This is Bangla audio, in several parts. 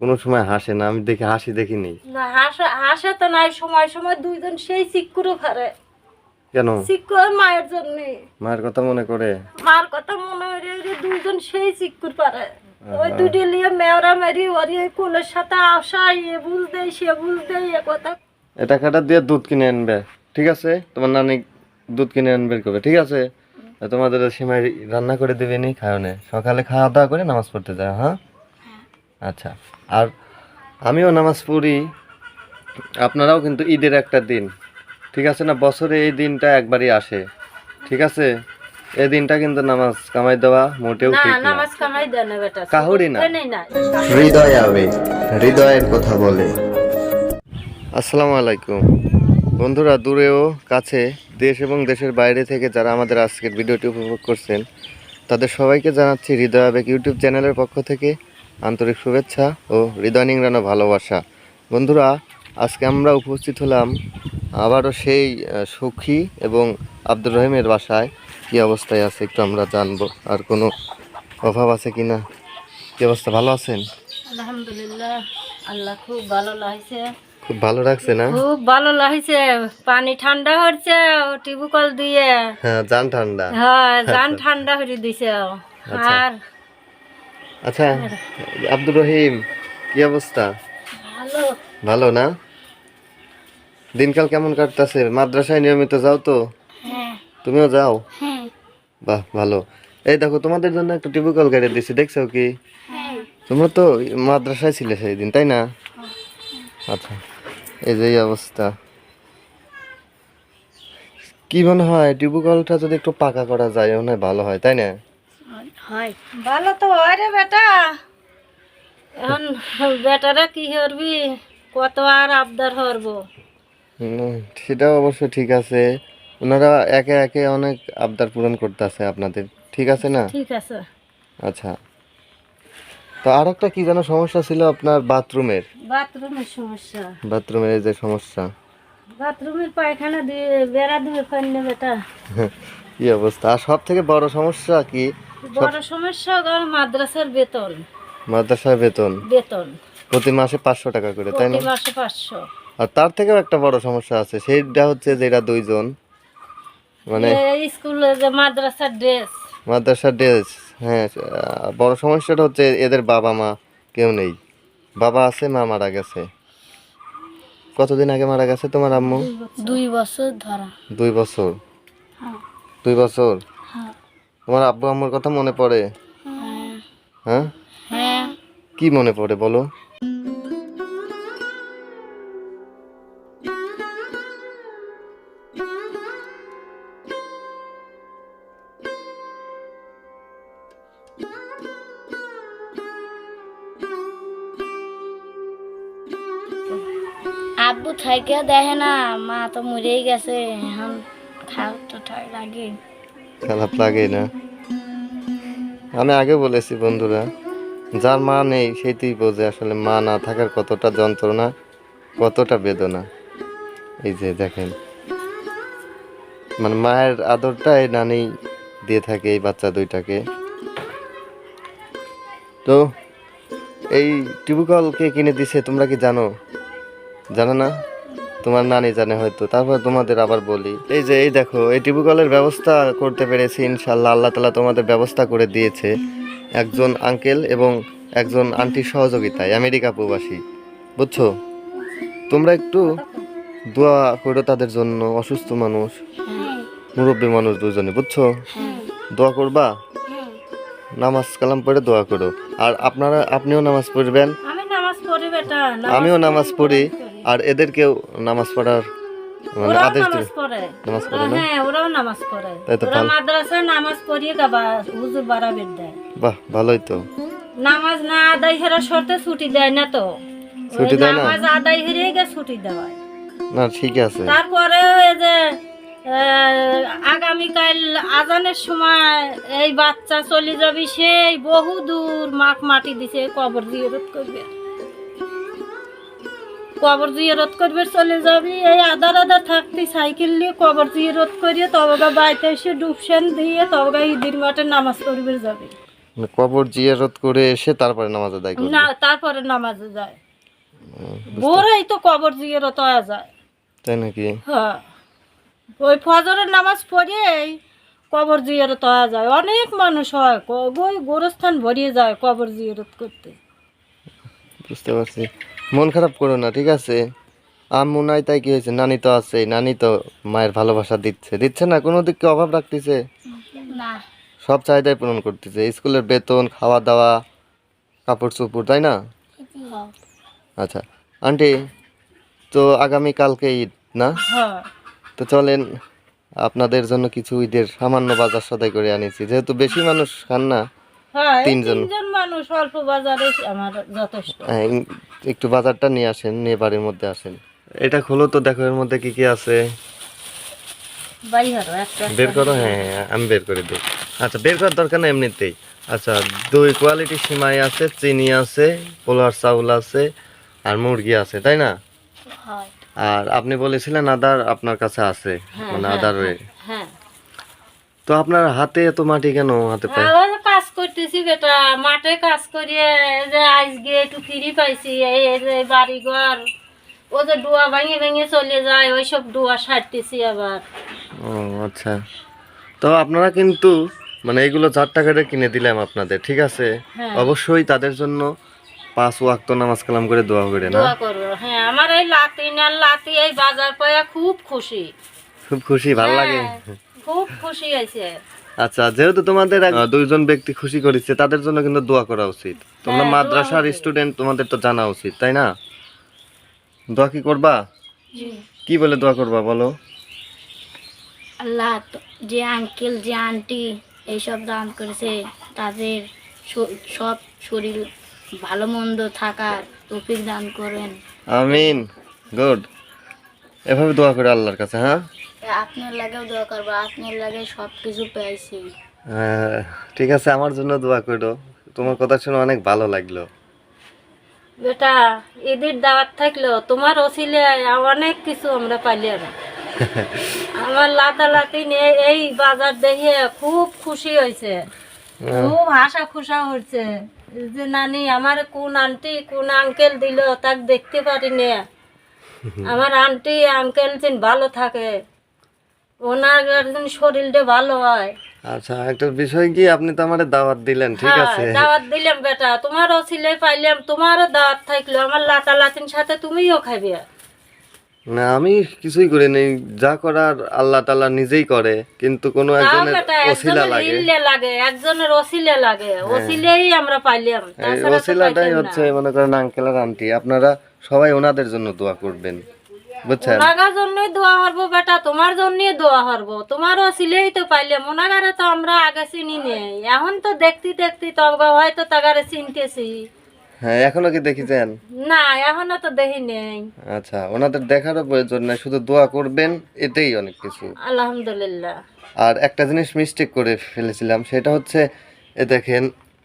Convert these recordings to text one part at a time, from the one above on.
কোনো সময় হাসে না, আমি দেখি হাসি দেখিনি। না হাসে হাসে তো নাই, সময় সময় দুইজন সেই চিকুরও ফারে। কেন? চিকু ওই মায়ের জন্য। মায়ের কথা মনে করে? মার কথা মনে হয় যে দুইজন সেই চিকুর পারে। ওই দুটি লিয়ে মেয়রা মেরি ওর এই কোলের সাথে আসা, এ ভুল দেয় সে ভুল দেয়, এ কথা। এটা টাকাটা দিয়ে দুধ কিনে আনবে, ঠিক আছে? তোমার নানি দুধ কিনে আনবে করবে, ঠিক আছে? আর তোমাদের সীমায় রান্না করে দেবে নি, খাওয়ানে সকালে খাওয়া দাওয়া করে নামাজ পড়তে যায়, হ্যাঁ? আচ্ছা। আর আমিও নামাজ পড়ি, আপনারাও কিন্তু ঈদের একটা দিন, ঠিক আছে না? বছরে এই দিনটা একবারই আসে, ঠিক আছে? এই দিনটা কিন্তু নামাজ কামাই দেওয়া মোটেও না ঠিক না। নামাজ কামাই দেয় না বেটা, কাহুরি না। নেই না। হৃদয় আবেগ, হৃদয়ের কথা বলে। আসসালামু আলাইকুম বন্ধুরা, দূরেও কাছে, দেশ এবং দেশের বাইরে থেকে যারা আমাদের আজকের ভিডিওটি উপভোগ করছেন, তাদের সবাইকে জানাচ্ছি হৃদয় আবেগ ইউটিউব চ্যানেলের পক্ষ থেকে আন্তরিক শুভেচ্ছা ও হৃদয় নিংড়ানো ভালোবাসা। বন্ধুরা, আজকে আমরা উপস্থিত হলাম আবারও সেই সখী এবং আব্দুর রহিমের বাসায়। কী অবস্থায় আছে একটু আমরা জানবো, আর কোনো অভাব আছে কি না। কী অবস্থা, ভালো আছেন? আলহামদুলিল্লাহ, আল্লাহ খুব ভালো লাগছে। খুব ভালো রাখছে না? খুব ভালো লাগছে, পানি ঠান্ডা হচ্ছে টিবুকল দিয়ে। হ্যাঁ, জান ঠান্ডা। হ্যাঁ জান ঠান্ডা করে দিছে। আচ্ছা। আর আচ্ছা আব্দুর রহিম, কি অবস্থা? ভালো। ভালো না? দিনকাল কেমন কাটতেছে? মাদ্রাসায় নিয়মিত যাও তো? হ্যাঁ তুমিও যাও? হ্যাঁ বাহ, ভালো। এই দেখো, তোমাদের জন্য একটা টিউবওয়েল গাড়ি দিছি, দেখছো কি? হ্যাঁ। তোমরা তো মাদ্রাসায় ছিলে সেই দিন, তাই না? আচ্ছা, এই যে এই অবস্থা। কি মনে হয় টিউবওয়েলটা যদি একটু পাকা করা যায় মনে হয় ভালো হয়, তাই না? হয়, ভালো তো হয় রে বেটা। এখন বেটারা কি করবি, কত আর আবদার করবো। সেটাও অবশ্য ঠিক আছে। ওনারা একে একে অনেক আবদার পূরণ করতেছে আপনাদের, ঠিক আছে না? ঠিক আছে। আচ্ছা, তো আর একটা কি যেন সমস্যা ছিল আপনার, বাথরুমের? বাথরুমের সমস্যা। বাথরুমের এই যে সমস্যা, বাথরুমের পায়খানা দিয়ে বেড়া দিয়ে ফেললে বেটা। কি অবস্থা? আর সব থেকে বড় সমস্যা কি? বড় সমস্যা ওর মাদ্রাসার বেতন। মাদ্রাসার বেতন বেতন প্রতি মাসে 500 টাকা করে, তাই প্রতি না? মাসে 500। আর তার থেকেও একটা বড় সমস্যা আছে, সেইটা হচ্ছে যে এরা দুইজন, মানে স্কুলে যে মাদ্রাসার ড্রেস। মাদ্রাসার ড্রেস। হ্যাঁ, বড় সমস্যাটা হচ্ছে এদের বাবা মা কেউ নেই। বাবা আছে, মা মারা গেছে। কতদিন আগে মারা গেছে তোমার আম্মু? 2 বছর ধরা। 2 বছর? হ্যাঁ 2 বছর? হ্যাঁ তোমার আব্বু আম্মুর কথা মনে পড়ে? হ্যাঁ হ্যাঁ, হ্যাঁ। কি মনে পড়ে বলো? আব্বু থাকে দেখে না, মা তো মরেই গেছে, এখন খারাপ তো ঠাই লাগে। খারাপ লাগে না? আমি আগে বলেছি বন্ধুরা, যার মা নেই সেইটাই বোঝে আসলে মা না থাকার কতটা যন্ত্রণা, কতটা বেদনা। এই যে দেখেন, মানে মায়ের আদরটা এই নানি দিয়ে থাকে এই বাচ্চা দুইটাকে। তো এই টিউবওয়েল কে কিনে দিছে তোমরা কি জানো? জানো না? তোমার নানি জানে হয়তো, তারপর তোমাদের আবার বলি, এই যে এই দেখো, এই টিউবওয়েলের ব্যবস্থা করতে পেরেছি ইনশাল্লাহ, আল্লাহ তাআলা তোমাদের ব্যবস্থা করে দিয়েছে একজন আঙ্কেল এবং একজন আন্টির সহযোগিতায়, আমেরিকা প্রবাসী, বুঝছো? তোমরা একটু দোয়া করো তাদের জন্য, অসুস্থ মানুষ, মুরব্বী মানুষ দুজনে, বুঝছো? দোয়া করবা, নামাজ কালাম পড়ে দোয়া করো। আর আপনিও নামাজ পড়বেন, আমি নামাজ পড়ি বেটা। আমিও নামাজ পড়ি, আর এদেরকেও নামাজ পড়ার মানে ওরাও আদেশ নামাজ দিই। পড়ে। নামাজ পড়ে না? হ্যাঁ ওরাও নামাজ পড়ে। তাই তো ওরা ভালো। মাদ্রাসায় নামাজ পড়িয়ে গাবা হুজুর বাড়াবে দেয়। বাহ, ভালোই তো। নামাজ না আদায় হেরা শর্তে ছুটি দেয় না তো। ছুটি ওই দেয় না? নামাজ আদায় হেরে গে ছুটি দেওয়ায়। না, ঠিক আছে। তারপরে এই যে আগামীকাল আজানের সময় এই বাচ্চা চলে যাবি সেই বহু দূর, মাখ মাটি দিছে, কবর জিয়ারত করবে। কবর জিয়ারত করবে চলে যাবি, এই আধার আধার থাকতি সাইকেল নিয়ে কবর জিয়ারত করিয়ে তবগা বাড়িতে এসে ডুবসেন দিয়ে তবগা ঈদের মাঠে নামাজ পড়বে যাবে। মানে কবর জিয়ারত করে এসে তারপরে নামাজ আদায় করবে? না, তারপরে নামাজে যায়। ভোরেই তো কবর জিয়ারত হয়ে যায়। তাই নাকি? হ্যাঁ, ওই ফজরের নামাজ পড়েই কবর জিয়ারত হয়ে যায়। অনেক মানুষ হয়, ওই গোরস্থান ভরিয়ে যায় কবর জিয়ারত করতে। বুঝতে পারছি। মন খারাপ করো না, ঠিক আছে? আম্মু নাই তাই কি হয়েছে, নানি তো আছে, নানি তো মায়ের ভালোবাসা দিচ্ছে, দিচ্ছে না? কোনো দিককে অভাব রাখতেছে? না, সব চাহিদাই পূরণ করতেছে, স্কুলের বেতন, খাওয়া দাওয়া, কাপড় চোপড়, তাই না? আচ্ছা আন্টি, তো আগামী কালকে ঈদ না? হ্যাঁ, তো চলেন, আপনাদের জন্য কিছু ঈদের সামান্য বাজার সদাই করে আনিছি, যেহেতু বেশি মানুষ খান না। হ্যাঁ, এই 3 জন। 3 জন মানুষ, অল্প বাজারে আমার যথেষ্ট। হ্যাঁ, একটু বাজারটা নিয়ে আসেন, নিয়ে বাড়ির মধ্যে আসেন। এটা খোলো তো, দেখো এর মধ্যে কি কি আছে। বাইহারও একটা বের করো। হ্যাঁ হ্যাঁ, আমি বের করে দিই। আচ্ছা, বের করার দরকার না এমনিতেই। আচ্ছা, 2 কোয়ালিটি সিমাই আছে, চিনি আছে, পোলার চাউল আছে, আর মুরগি আছে, তাই না? হয়। আর আপনি বলেছিলেন আদার আপনার কাছে আছে, হ্যাঁ, মানে হ্যাঁ, আদার হ্যাঁ। তো আপনার হাতে এত মাটি কেন, হাতে পায়ে? ওই যে কাজ করতেছি বেটা, মাঠে কাজ করিয়ে এই যে আজকে একটু ফ্রি পাইছি। এই যে বাড়ি ঘর, ও যে ডুয়া ভেঙে ভেঙে চলে যায়, ওইসব ডুয়া সারতেছি আবার। ও আচ্ছা, তো আপনারা কিন্তু মানে এগুলো 4 টাকাটা কিনে দিলাম আপনাদের, ঠিক আছে? হ্যাঁ। অবশ্যই তাদের জন্য 5 ওয়াক্ত নামাজ কালাম করে দোয়া করে না। দোয়া করবো। হ্যাঁ, আমার এই লাতি এই বাজার পায়া খুব খুশি। খুব খুশি, ভালো লাগে। হ্যাঁ, খুব খুশি হয়েছে। আচ্ছা, যেহেতু তোমাদের 2 জন ব্যক্তি খুশি করেছে, তাদের জন্য কিন্তু দোয়া করা উচিত। তোমরা হ্যাঁ, দোয়া মাদ্রাসার হবে। স্টুডেন্ট, তোমাদের তো জানা উচিত, তাই না? দোয়া কি করবা? কি বলে দোয়া করবা বলো? আল্লাহ যে আঙ্কেল যে আন্টি এইসব দান করেছে তাদের সব শরীর ভালো মন্দ থাকার তৌফিক দান করেন। আমিন। গুড। এভাবে দোয়া করে আল্লাহর কাছে, হ্যাঁ? আপনার লাগেও দোয়া করবো, আপনার লাগে সব কিছু পেয়েছি। ঠিক আছে, আমার জন্য দোয়া করো। তোমার কথা শুনে অনেক ভালো লাগলো। বেটা, ঈদের দাওয়াত থাকলো তোমার ওসিলায় অনেক কিছু আমরা পাইলাম। আমার লাতালাতি নিয়ে এই বাজার দেখে খুব খুশি হয়েছে, খুব হাসা খুশা হচ্ছে যে নানি আমার কোন আন্টি কোন আঙ্কেল দিল তাক দেখতে পারি না। আমার আন্টি আঙ্কেল যেন ভালো থাকে, ওনার যেন শরীরটা ভালো হয়। আচ্ছা, একটা বিষয় কি, আপনি তো আমারে দাওয়াত দিলেন, ঠিক হ্যাঁ, আছে? দাওয়াত দিলাম বেটা, তোমারও ছিলে পাইলাম, তোমারও দাওয়াত থাকলো, আমার লাতালাতির সাথে তুমিও খাইবে। না, আমি কিছুই করি নাই, যা করার আল্লাহ তাআলা নিজেই করে, কিন্তু কোনো তাও একজনের বেটা, ওসিলা একজনের লাগে। ইল্লে লাগে, একজনের ওসিলে লাগে, ওসিলেই আমরা পাইলাম, এই তাছাড়া তো ওসিলাটাই পাইতাম না। হচ্ছে, মনে করেন আঙ্কেল আর আন্টি, আপনারা সবাই ওনাদের জন্য দোয়া করবেন, বুঝছেন? ওনাগার জন্যই দোয়া হরবো বেটা, তোমার জন্যই দোয়া হরবো, তোমার ওসিলেই তো পাইলাম, ওনাগারে তো আমরা আগে চিনি নেই, এখন তো দেখতে দেখতে তো হয়তো তাগারে চিনতেছি। হ্যাঁ, এখনো কি দেখেছেন? না, এখনো তো দেখি নেই। আচ্ছা, ওনাদের দেখারও প্রয়োজন নাই, শুধু দোয়া করবেন, এতেই অনেক কিছু। আলহামদুলিল্লাহ। আর একটা জিনিস মিস্টেক করে ফেলেছিলাম, সেটা হচ্ছে দেখেন,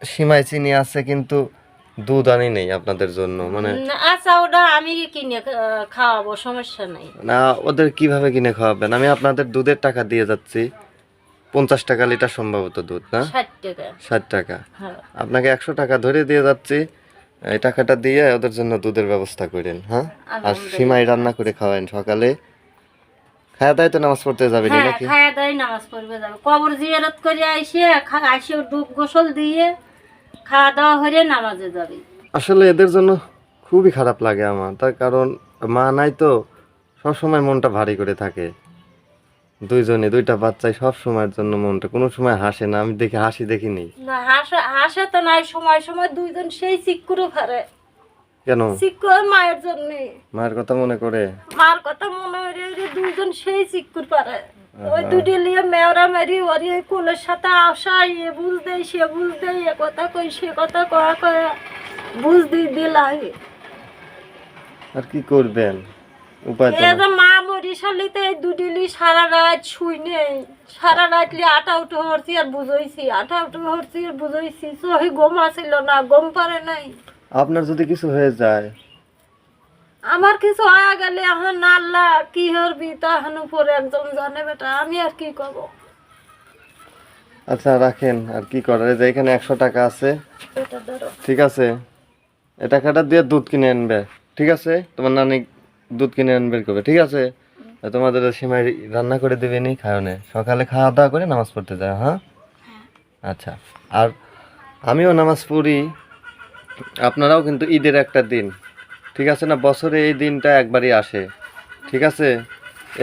সিমাই চিনি আছে কিন্তু দুধ আনি নেই আপনাদের জন্য, মানে আচ্ছা, ওটা আমি কিনে খাওয়াবো, সমস্যা নাই। না, ওদের কিভাবে কিনে খাওয়াবেন? আমি আপনাদের দুধের টাকা দিয়ে যাচ্ছি, 50 টাকা লিটার সম্ভবত দুধ, না? 60 টাকা। 60 টাকা। হ্যাঁ, আপনাকে 100 টাকা ধরে দিয়ে যাচ্ছি, এই টাকাটা দিয়ে ওদের জন্য দুধের ব্যবস্থা করেন, হ্যাঁ? আর সিমাই রান্না করে খাওয়ান সকালে, খাওয়া দাওয়ায় তো নামাজ পড়তে যাবেন হ্যাঁ, নাকি? খায়া দাওয়াই নামাজ পড়বে যাবে, কবর জিয়ারত করে আইসে আইসে ডুব গোসল দিয়ে খাওয়া দাওয়া হয়ে নামাজে যাবে। আসলে এদের জন্য খুবই খারাপ লাগে আমার, তার কারণ মা নাই তো, সব সময় মনটা ভারী করে থাকে। 2টা বাচ্চাই সব সময়ের জন্য মনটা, কোনো সময় হাসে না, আমি দেখি হাসি দেখিনি। না, হাসে তো নাই, সময় সময় 2 জন সেই চিক্কুরও ফারে। কেন? চিক্কুর মায়ের জন্য, মায়ের কথা মনে করে? মার কথা মনে হয় রে, 2 জন সেই চিক্কুর পারে। ওই দুটি লিয়ে মেয়রা মেরি ওরি ওই কোলের সাথে আসা, এ বুঝ দেয় সে বুঝ দেয়, এ কথা কই সে কথা কয়া কয়া বুঝ দিলাই। আর কি করবেন, উপায় তো এ না। যে মা মরিশালিতে এই দুডিলি সারা রাত শুই নেই, সারা রাত লি আটা উঠে হরছি আর বুঝাইছি, আটা উঠে হরছি আর বুঝাইছি, সহি গম আসিল না, গম পারে নাই। আপনার যদি কিছু হয়ে যায়? আমার কিছু হয়ে গেলে এখন আল্লাহ কি হরবি তা এখন উপরে একজন জানে বেটা, আমি আর কি করবো। আচ্ছা রাখেন, আর কি করার, এই যে এখানে 100 টাকা আছে, এটা ধরো। ঠিক আছে? এই টাকাটা দিয়ে দুধ কিনে আনবে, ঠিক আছে? তোমার নানি দুধ কিনে আনবে করবে, ঠিক আছে? আর তোমাদের সীমায় রান্না করে দেবে নি, খাওনে সকালে খাওয়া দাওয়া করে নামাজ পড়তে যাও, হ্যাঁ? আচ্ছা। আর আমিও নামাজ পড়ি, আপনারাও কিন্তু ঈদের একটা দিন, ঠিক আছে না, বছরে এই দিনটা একবারই আসে, ঠিক আছে?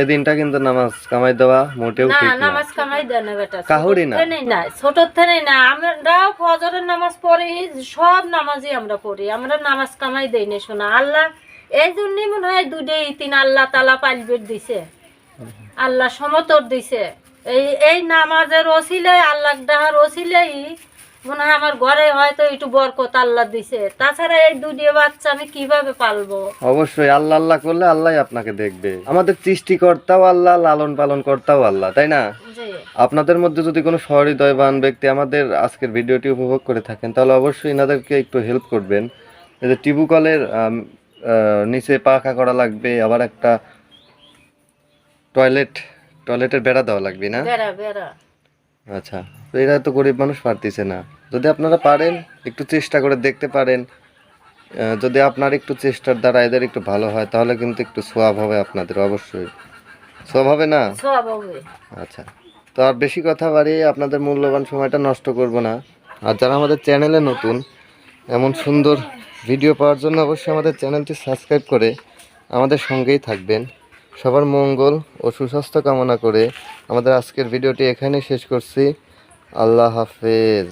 এই দিনটা কিন্তু নামাজ কামাই দেওয়া মোটেও না ঠিক না। নামাজ কামাই দেয় না বেটা, কাহুরি না। ছোট থেকে না, আমরাও ফজরের নামাজ পড়ি, সব নামাজই আমরা পড়ি, আমরা নামাজ কামাই দেই না শোনা। আল্লাহ এই জন্যই মনে হয় দুটোই তিন আল্লাহ তালা পাইলবেট দিছে, আল্লাহ সমতর দিছে। এই নামাজের ওসিলাই, আল্লাহ ডাহার ওসিলাই মনে হয় আমার ঘরে হয়তো একটু বরকত আল্লাহ দিছে। তাছাড়া এই দুটো বাচ্চা আমি কিভাবে পালবো? অবশ্যই আল্লাহ আল্লাহ করলে আল্লাহ আপনাকে দেখবে। আমাদের সৃষ্টিকর্তাও আল্লাহ, লালন পালন কর্তাও আল্লাহ, তাই না? জি। আপনাদের মধ্যে যদি কোনো সহৃদয়বান ব্যক্তি আমাদের আজকের ভিডিওটি উপভোগ করে থাকেন, তাহলে অবশ্যই এনাদেরকে একটু হেল্প করবেন। এই যে টিউবওয়েলের নিচে পাখা করা লাগবে, আবার একটা টয়লেটের বেড়া দেওয়া লাগবে না? বেড়া বেড়া। আচ্ছা, তো এরা তো গরিব মানুষ পারতেছে না। যদি আপনারা পারেন একটু চেষ্টা করে দেখতে পারেন, যদি আপনার একটু চেষ্টার দ্বারা এদের একটু ভালো হয়, তাহলে কিন্তু একটু সোয়াব হবে আপনাদের, অবশ্যই সোয়াব হবে না? সব হবে। আচ্ছা, তো আর বেশি কথা বাড়িয়ে আপনাদের মূল্যবান সময়টা নষ্ট করব না। আর যারা আমাদের চ্যানেলে নতুন, এমন সুন্দর ভিডিও পাওয়ার জন্য অবশ্যই আমাদের চ্যানেলটি সাবস্ক্রাইব করে আমাদের সঙ্গেই থাকবেন। সবার মঙ্গল ও সুস্বাস্থ্য কামনা করে আমাদের আজকের ভিডিওটি এখানেই শেষ করছি। আল্লাহ হাফেজ।